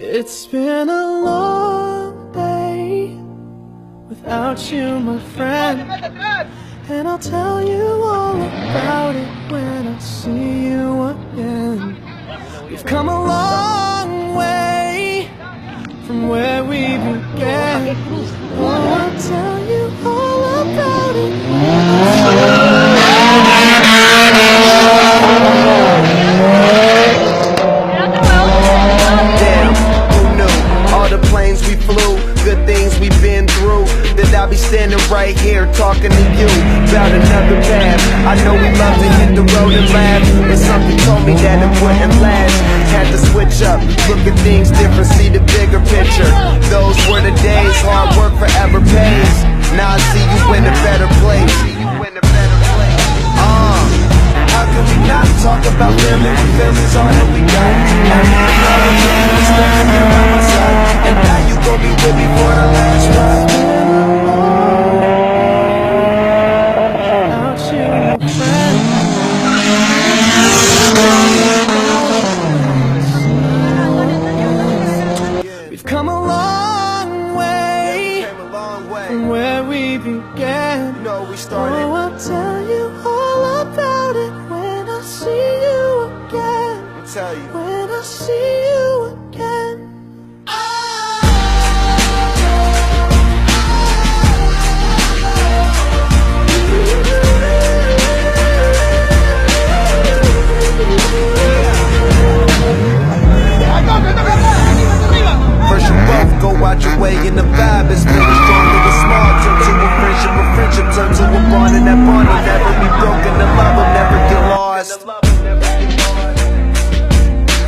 It's been a long day without you, my friend, and I'll tell you all about it when I see you again. We've come a long way from where we began. Oh, I'll tell you all about it when I see you standing right here talking to you about another path. I know we love to hit the road and laugh, but something told me that it wouldn't last. Had to switch up, look at things different, see the bigger picture. Those were the days, hard work forever pays. Now I see you in a better place. How can we not talk about family when family's all that we got? Everything standing here by my side, and now you gon' be with me for the last ride. We've come a long way from where we began. We started. Oh, I'll tell you all about it when I see you again. When I see you again. Out your way and the vibe is really strong. It was small, turn to a friendship turn to a bond, and that bond will never be broken. The love will never get lost.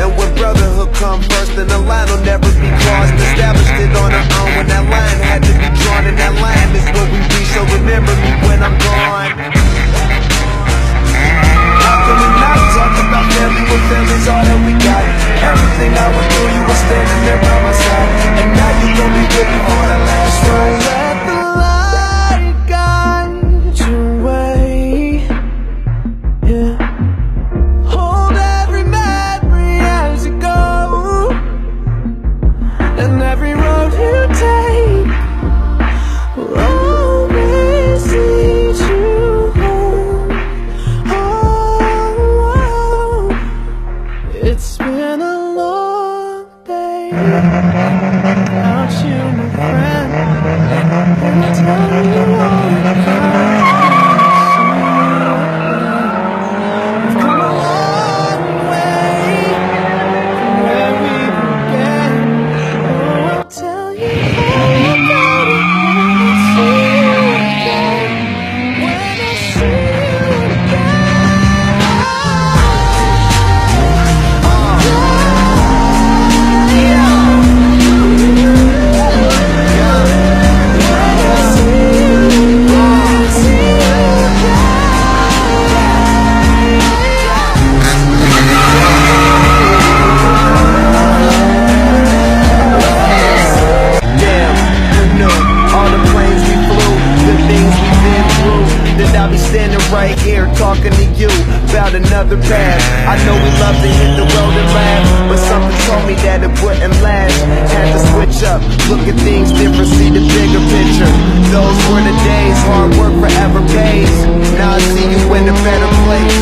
And when brotherhood come first, then the line will never be crossed. Established it on our own when that line had to be drawn, and that line is what we reach. So remember me when I'm gone. How can we not talk about family when family's all that we got? Everything I went through, you were standing there by my side, and now you gon' be with me for the last ride. Let the light guide your way. Yeah. Hold every memory as you go, and every road you take will always lead you home. Oh, it's been a long day without you, my friend, and I'll tell you all about it. We've come a long way from where we began. Oh, I'll tell you all about it when I see you again. When I see you again. Right here talking to you about another path. I know we love to hit the road and laugh, but something told me that it wouldn't last. Had to switch up, look at things different, see the bigger picture. Those were the days, hard work forever pays. Now I see you in a better place.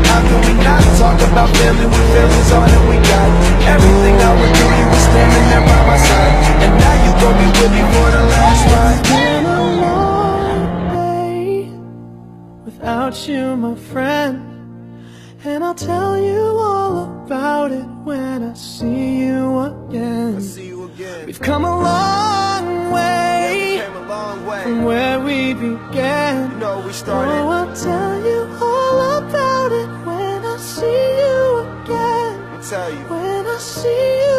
How can we not talk about family when family's all that we got? Everything I went through, you were standing there by my side, and now you gon' be with me for the last ride. Without you, my friend, and I'll tell you all about it when I see you again. We've come a long way from where we began. We started. Oh, I'll tell you all about it when I see you again. I'll tell you. When I see you